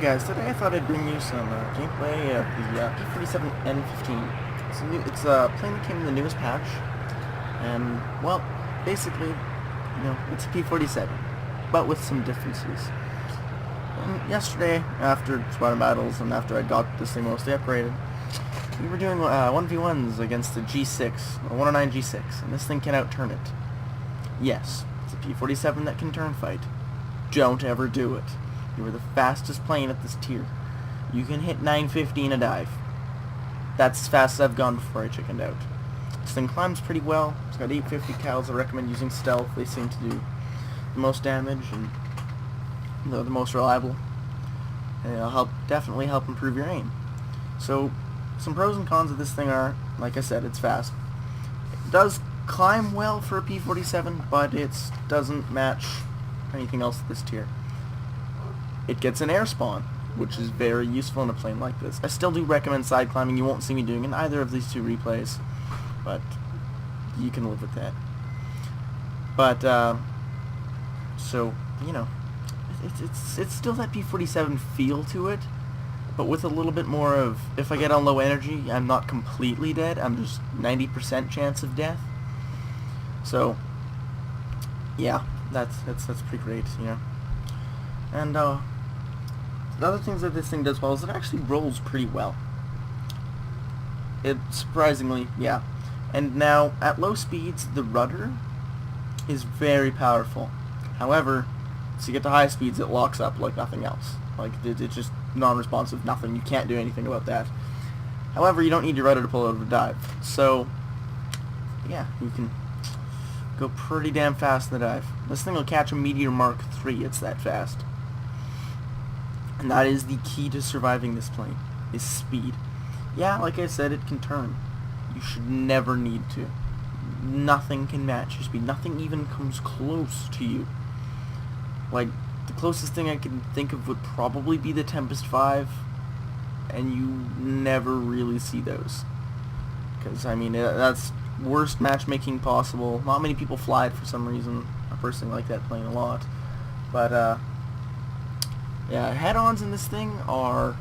guys, today I thought I'd bring you some gameplay of the P-47-N-15. It's a plane that came in the newest patch, and, well, basically, it's a P-47, but with some differences. And yesterday, after squadron battles and after I got this thing mostly upgraded, we were doing 1v1s against the G6, a 109 G6, and this thing can outturn it. Yes, it's a P-47 that can turn fight. Don't ever do it. You are the fastest plane at this tier. You can hit 950 in a dive. That's as fast as I've gone before I chickened out. This thing climbs pretty well. It's got 850 cals. I recommend using stealth. They seem to do the most damage and they're the most reliable. And it'll definitely help improve your aim. So, some pros and cons of this thing are, like I said, it's fast. It does climb well for a P-47, but it doesn't match anything else at this tier. It gets an air spawn, which is very useful in a plane like this. I still do recommend side climbing. You won't see me doing it in either of these two replays, but you can live with that. But, so, it's still that P-47 feel to it, but with a little bit more of, if I get on low energy, I'm not completely dead. I'm just 90% chance of death. So, yeah, that's pretty great, And, the other things that this thing does well is it actually rolls pretty well. It surprisingly, yeah. And now, at low speeds, the rudder is very powerful. However, as you get to high speeds, it locks up like nothing else. Like, it's just non-responsive, nothing. You can't do anything about that. However, you don't need your rudder to pull out of a dive. So, yeah, you can go pretty damn fast in the dive. This thing will catch a Meteor Mark III, it's that fast. And that is the key to surviving this plane, is speed. Yeah, like I said, it can turn. You should never need to. Nothing can match your speed. Nothing even comes close to you. Like, the closest thing I can think of would probably be the Tempest 5, and you never really see those. Because, I mean, that's worst matchmaking possible. Not many people fly it for some reason. I personally like that plane a lot. But, yeah, head-ons in this thing are,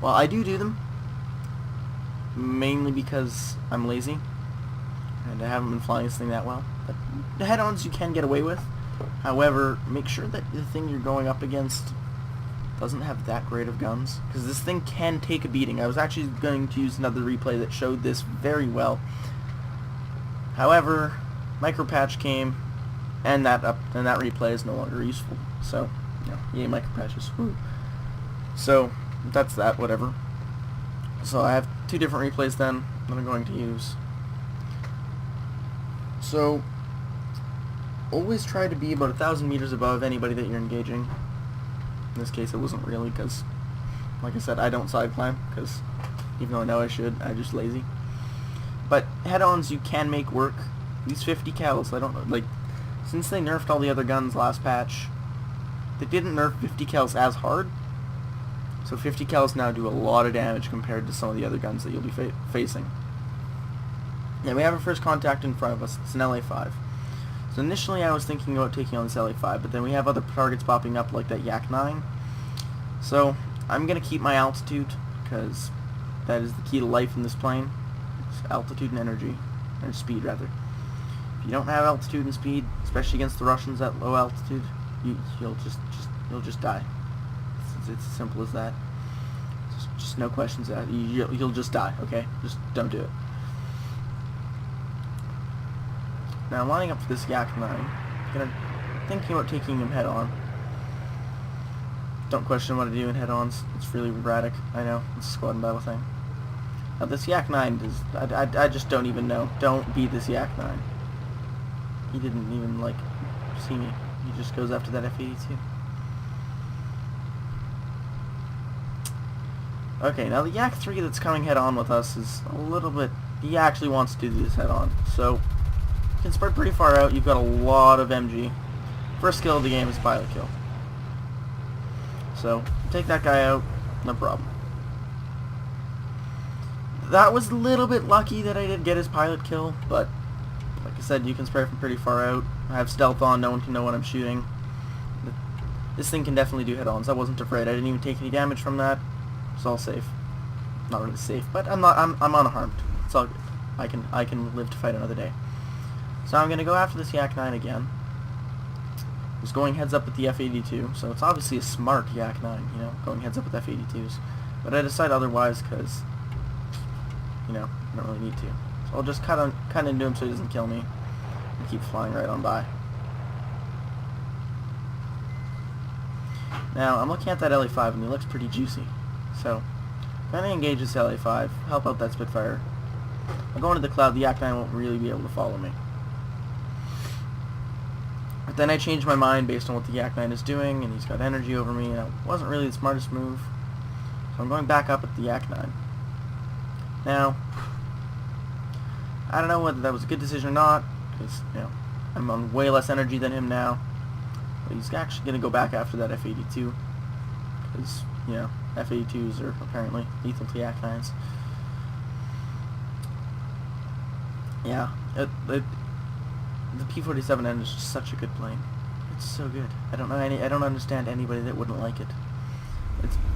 well, I do them, mainly because I'm lazy, and I haven't been flying this thing that well. But the head-ons you can get away with. However, make sure that the thing you're going up against doesn't have that great of guns, because this thing can take a beating. I was actually going to use another replay that showed this very well. However, micro patch came, and that replay is no longer useful. So, yay micro patches. Woo. So that's that. Whatever. So I have two different replays then that I'm going to use. So always try to be about 1,000 meters above anybody that you're engaging. In this case, it wasn't really, because, like I said, I don't side climb, because even though I know I should, I'm just lazy. But head-ons you can make work. These 50 cals, I don't know, like, since they nerfed all the other guns last patch, they didn't nerf 50 cals as hard. So 50 cals now do a lot of damage compared to some of the other guns that you'll be facing. Now we have our first contact in front of us. It's an LA-5. So initially I was thinking about taking on this LA-5, but then we have other targets popping up like that Yak-9. So I'm going to keep my altitude, because that is the key to life in this plane. It's altitude and energy, or speed rather. If you don't have altitude and speed, especially against the Russians at low altitude, you'll just die. It's as simple as that. Just no questions asked. You'll just die. Okay, just don't do it. Now I'm lining up for this Yak-9. Thinking about taking him head on. Don't question what I do in head-ons. It's really erratic. I know. It's a squad and battle thing. Now this Yak-9 is... I just don't even know. Don't beat this Yak-9. He didn't even, like, see me. He just goes after that F-82. Okay, now the Yak-3 that's coming head-on with us is a little bit... He actually wants to do this head-on. So, you can spread pretty far out. You've got a lot of MG. First kill of the game is pilot kill. So, take that guy out, no problem. That was a little bit lucky that I did get his pilot kill, but like I said, you can spray from pretty far out. I have stealth on, no one can know when I'm shooting. this thing can definitely do head-ons. I wasn't afraid. I didn't even take any damage from that. It's all safe. Not really safe, but I'm unharmed. It's all good. I can live to fight another day. So I'm gonna go after this Yak 9 again. It's going heads up with the F-82, so it's obviously a smart Yak 9, you know, going heads up with F-82s. But I decide otherwise because, you know, I don't really need to. So I'll just cut into him so he doesn't kill me and keep flying right on by. Now, I'm looking at that LA-5 and he looks pretty juicy. So, I'm going to engage this LA-5, help out that Spitfire. I'll go into the cloud, the Yak 9 won't really be able to follow me. But then I changed my mind based on what the Yak 9 is doing, and he's got energy over me, and it wasn't really the smartest move. So I'm going back up at the Yak 9. Now, I don't know whether that was a good decision or not, because, you know, I'm on way less energy than him now. But he's actually going to go back after that F-82, because, you know, F-82s are apparently lethal to Yak 9s. Yeah, the P-47-N is just such a good plane. It's so good. I don't understand anybody that wouldn't like it.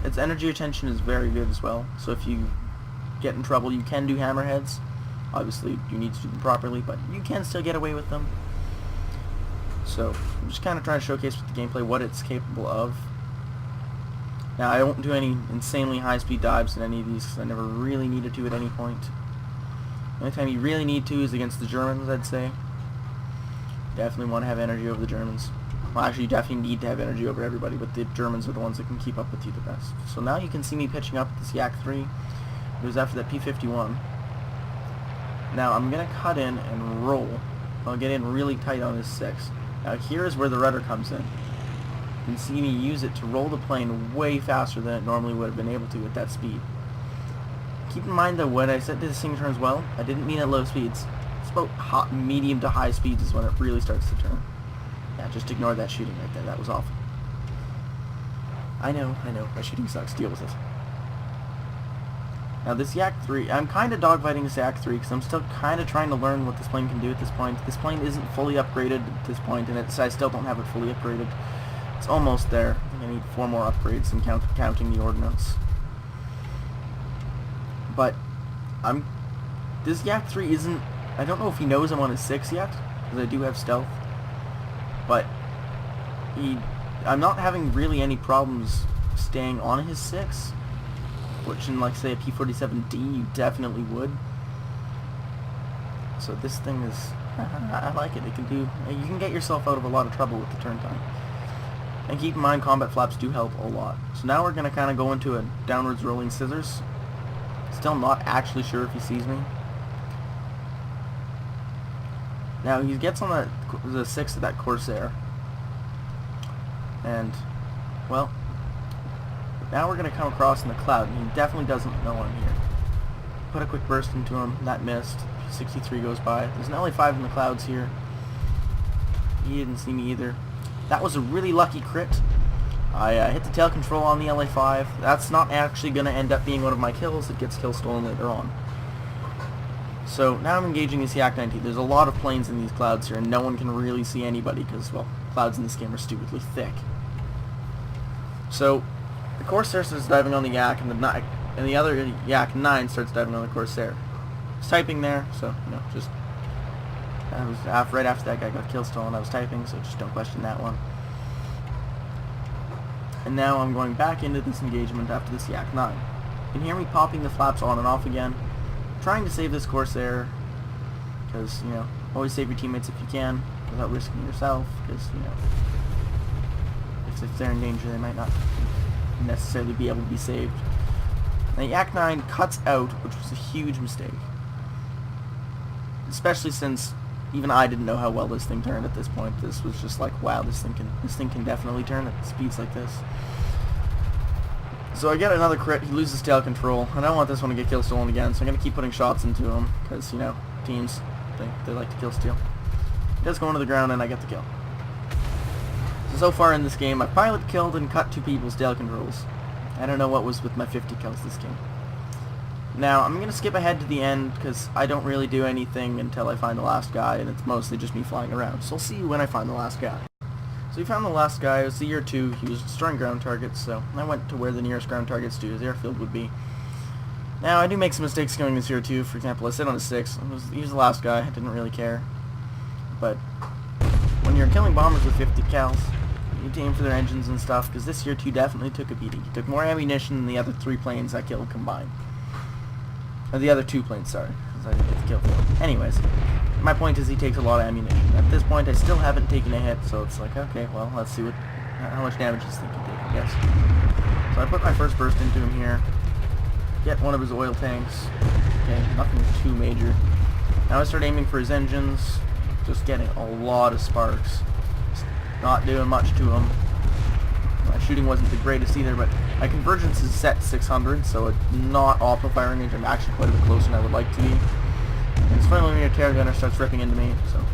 Its energy retention is very good as well. So if you get in trouble, you can do hammerheads. Obviously, you need to do them properly, but you can still get away with them. So I'm just kind of trying to showcase with the gameplay what it's capable of. Now, I won't do any insanely high-speed dives in any of these because I never really needed to at any point. The only time you really need to is against the Germans, I'd say. Definitely want to have energy over the Germans. Well, actually, you definitely need to have energy over everybody, but the Germans are the ones that can keep up with you the best. So now you can see me pitching up this Yak 3. It was after that P-51. Now, I'm going to cut in and roll. I'll get in really tight on this 6. Now, here is where the rudder comes in. You can see me use it to roll the plane way faster than it normally would have been able to at that speed. Keep in mind that when I said this thing turns well, I didn't mean at low speeds. It's about medium to high speeds is when it really starts to turn. Yeah, just ignore that shooting right there. That was awful. I know, my shooting sucks. Deal with it. Now this Yak 3, I'm kind of dogfighting this Yak 3 because I'm still kind of trying to learn what this plane can do at this point. This plane isn't fully upgraded at this point, and I still don't have it fully upgraded. It's almost there. I think I need 4 more upgrades and counting the ordnance. But this Yak 3 isn't, I don't know if he knows I'm on his 6 yet, because I do have stealth, but I'm not having really any problems staying on his 6, which in, like, say, a P-47D you definitely would. So this thing is, I like it. You can get yourself out of a lot of trouble with the turn time. And keep in mind, combat flaps do help a lot. So now we're going to kind of go into a downwards rolling scissors. Still not actually sure if he sees me. Now he gets on the 6 of that Corsair, and well, now we're gonna come across in the cloud, and he definitely doesn't know I'm here. Put a quick burst into him. That missed. 63 goes by. There's an LA-5 in the clouds here. He didn't see me either. That was a really lucky crit. I hit the tail control on the LA-5. That's not actually going to end up being one of my kills. It gets kill stolen later on. So now I'm engaging this Yak 19. There's a lot of planes in these clouds here, and no one can really see anybody because, well, clouds in this game are stupidly thick. So the Corsair starts diving on the Yak, and the other Yak 9 starts diving on the Corsair. I was typing there, so, you know, just... right after that guy got kill stolen, I was typing, so just don't question that one. And now I'm going back into this engagement after this Yak 9. You can hear me popping the flaps on and off again, trying to save this Corsair, because, you know, always save your teammates if you can, without risking yourself, because, you know, if they're in danger, they might not necessarily be able to be saved. And the Yak 9 cuts out, which was a huge mistake. Especially since even I didn't know how well this thing turned at this point. This was just like, wow, this thing can definitely turn at speeds like this. So I get another crit, he loses tail control, and I don't want this one to get kill stolen again, so I'm going to keep putting shots into him, because, you know, teams, they like to kill steal. He does go into the ground, and I get the kill. So far in this game, I pilot killed and cut 2 people's tail controls. I don't know what was with my 50 kills this game. Now, I'm going to skip ahead to the end, because I don't really do anything until I find the last guy, and it's mostly just me flying around. So I'll see you when I find the last guy. So we found the last guy. It was the year 2. He was destroying ground targets, so I went to where the nearest ground targets to his airfield would be. Now, I do make some mistakes going this year 2. For example, I sit on a 6. He was the last guy. I didn't really care. But when you're killing bombers with 50 cals, you need to aim for their engines and stuff, because this year 2 definitely took a beating. He took more ammunition than the other 3 planes I killed combined. Or the other 2 planes, sorry, because I didn't get the kill for them. Anyways, my point is he takes a lot of ammunition. At this point, I still haven't taken a hit, so it's like, okay, well, let's see how much damage this thing can take, I guess. So I put my first burst into him here. Get one of his oil tanks. Okay, nothing too major. Now I start aiming for his engines. Just getting a lot of sparks. Just not doing much to him. My shooting wasn't the greatest either, but my convergence is set 600, so it's not optimal firing range. I'm actually quite a bit closer than I would like to be. And his friendly linear tear gunner starts ripping into me, so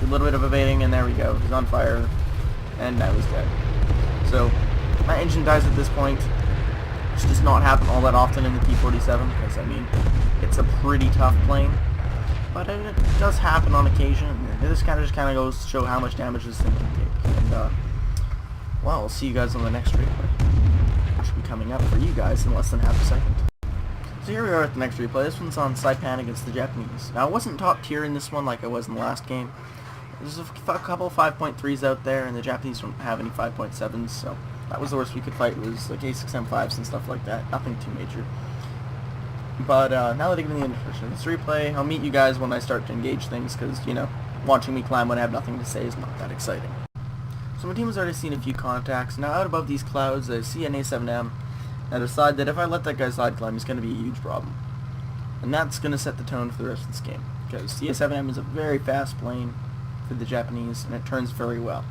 a little bit of evading, and there we go. He's on fire, and now he's dead. So my engine dies at this point. Which does not happen all that often in the P-47, because, I mean, it's a pretty tough plane. But it does happen on occasion, and this just kind of goes to show how much damage this thing can take. And, well, I'll see you guys on the next replay, which will be coming up for you guys in less than half a second. So here we are at the next replay. This one's on Saipan against the Japanese. Now, I wasn't top tier in this one like I was in the last game. There's a couple of 5.3s out there, and the Japanese don't have any 5.7s, so that was the worst we could fight, was like A6M5s and stuff like that. Nothing too major. But now that I get in the introduction, this replay, I'll meet you guys when I start to engage things, because, you know, watching me climb when I have nothing to say is not that exciting. So my team has already seen a few contacts. Now out above these clouds, I see an A7M, and I decide that if I let that guy side climb, he's going to be a huge problem. And that's going to set the tone for the rest of this game, because the A7M is a very fast plane for the Japanese, and it turns very well.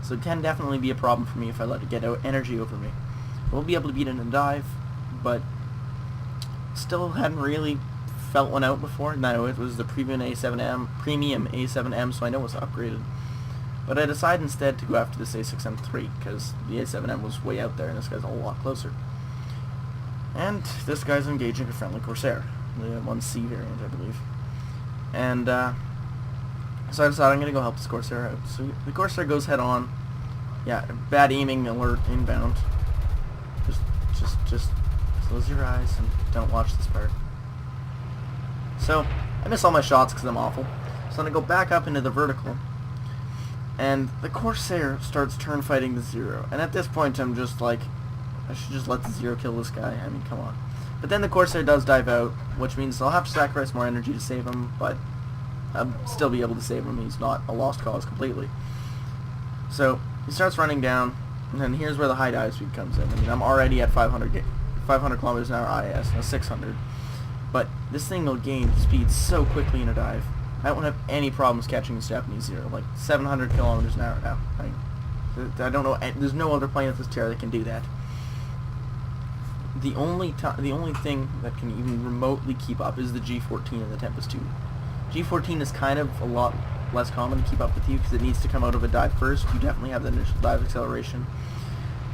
So it can definitely be a problem for me if I let it get energy over me. I will be able to beat it in a dive, but still hadn't really felt one out before. No, it was the premium A7M, so I know it's upgraded. But I decided instead to go after this A6M3, because the A7M was way out there and this guy's a lot closer. And this guy's engaging a friendly Corsair, the 1C variant, I believe. And so I decided I'm going to go help this Corsair out. So the Corsair goes head on. Yeah, bad aiming alert inbound. Just close your eyes and don't watch this part. So I miss all my shots because I'm awful. So then I go back up into the vertical, and the Corsair starts turn fighting the Zero. And at this point I'm just like, I should just let the Zero kill this guy. I mean, come on. But then the Corsair does dive out, which means I'll have to sacrifice more energy to save him, but I'll still be able to save him. He's not a lost cause completely. So he starts running down, and then here's where the high dive speed comes in. I mean, I'm already at 500 kilometers an hour IS, now 600. But this thing will gain speed so quickly in a dive. I won't have any problems catching this Japanese Zero, like 700 kilometers an hour now. I don't know, there's no other plane at this tier that can do that. The only thing that can even remotely keep up is the G14 and the Tempest 2. G14 is kind of a lot less common to keep up with you because it needs to come out of a dive first. You definitely have the initial dive acceleration.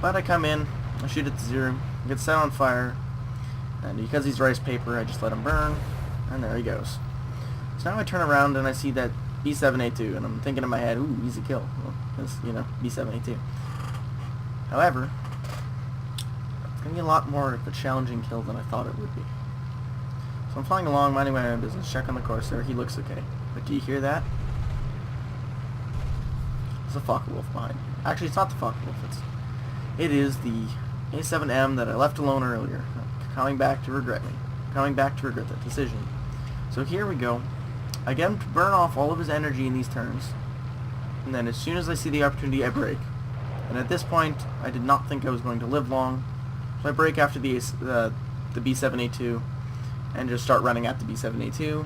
But I come in, I shoot at the Zero, get set on fire, and because he's rice paper, I just let him burn, and there he goes. So now I turn around and I see that B7A2, and I'm thinking in my head, ooh, easy kill. Well, it's, you know, B7A2. However, it's going to be a lot more of a challenging kill than I thought it would be. So I'm flying along, minding my own business, check on the Corsair, he looks okay. But do you hear that? There's a Focke-Wulf behind me. Actually, it's not the Focke-Wulf, it is the A7M that I left alone earlier, coming back to regret that decision. So here we go. I get him to burn off all of his energy in these turns, and then as soon as I see the opportunity, I brake. And at this point, I did not think I was going to live long, so I brake after the B7A2, and just start running at the B7A2,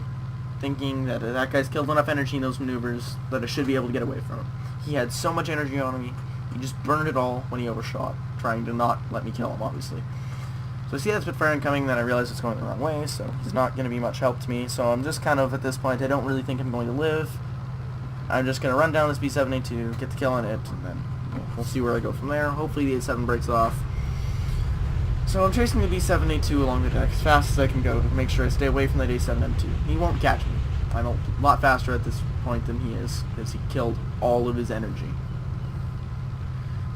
thinking that that guy's killed enough energy in those maneuvers that I should be able to get away from him. He had so much energy on me, he just burned it all when he overshot, trying to not let me kill him, obviously. So I see that Spitfire incoming, then I realize it's going the wrong way, so he's not going to be much help to me. So I'm just kind of, at this point, I don't really think I'm going to live. I'm just going to run down this B7A2, get the kill on it, and then we'll see where I go from there. Hopefully the A7 breaks off. So I'm chasing the B7A2 along the deck as fast as I can go to make sure I stay away from that A7M2. He won't catch me. I'm a lot faster at this point than he is, because he killed all of his energy.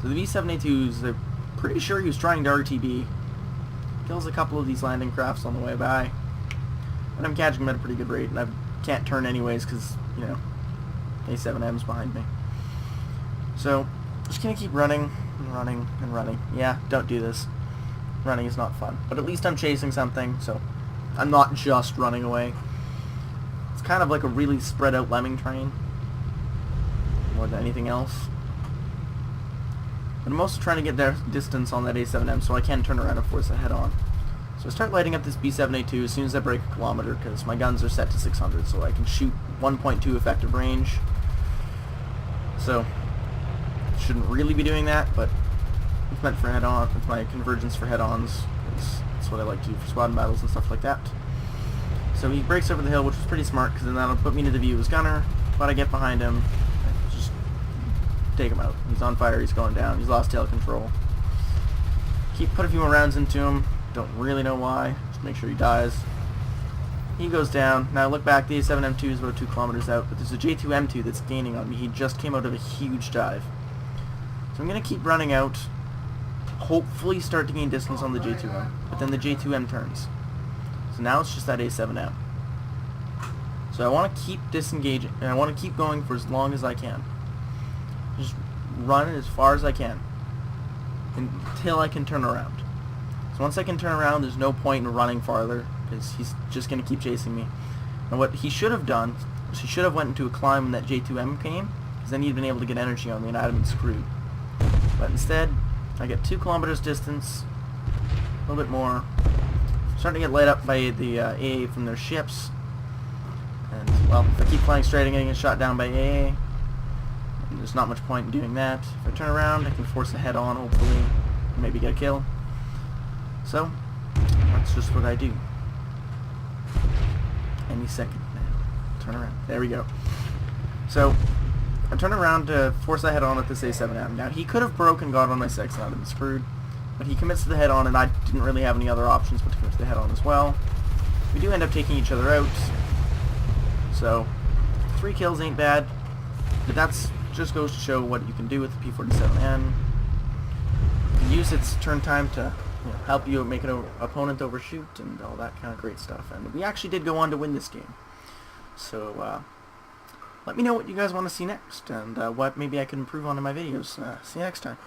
So the B-7A2s, they're pretty sure he was trying to RTB. Kills a couple of these landing crafts on the way by. And I'm catching them at a pretty good rate, and I can't turn anyways because, you know, A7M's behind me. So, just gonna keep running and running and running. Yeah, don't do this. Running is not fun. But at least I'm chasing something, so I'm not just running away. It's kind of like a really spread out lemming train, more than anything else. But I'm also trying to get their distance on that A7M so I can turn around and force it head on. So I start lighting up this B7A2 as soon as I break a kilometer, because my guns are set to 600, so I can shoot 1.2 effective range. So, shouldn't really be doing that, but it's meant for head-on, with my convergence for head-ons, because that's what I like to do for squad battles and stuff like that. So he breaks over the hill, which is pretty smart, because then that'll put me into the view of his gunner, but I get behind him, and just take him out. He's on fire, he's going down, he's lost tail control. Put a few more rounds into him, don't really know why, just make sure he dies. He goes down. Now look back, the A7M2 is about 2 kilometers out, but there's a J2M2 that's gaining on me. He just came out of a huge dive. So I'm going to keep running out, hopefully start to gain distance on the J2M, but then the J2M turns. So now it's just that A7M. So I want to keep disengaging, and I want to keep going for as long as I can. Just run as far as I can, until I can turn around. So once I can turn around, there's no point in running farther, because he's just going to keep chasing me. And what he should have done is he should have went into a climb when that J2M came, because then he'd been able to get energy on me and I'd have been screwed. But instead, I get 2 kilometers distance, a little bit more. I'm starting to get lit up by the AA from their ships. And, well, if I keep flying straight, I'm going to get shot down by AA. And there's not much point in doing that. If I turn around, I can force a head on, hopefully, and maybe get a kill. So, that's just what I do. Any second now. Turn around. There we go. So, I turn around to force that head on with this A7M. Now, he could have broken got on my 6 and I'd have been screwed. But he commits to the head on, and I didn't really have any other options but to commit to the head on as well. We do end up taking each other out. So, 3 kills ain't bad. But that's just goes to show what you can do with the P-47-N. You can use its turn time to help you make an opponent overshoot and all that kind of great stuff. And we actually did go on to win this game. So, let me know what you guys want to see next, and what maybe I can improve on in my videos. See you next time.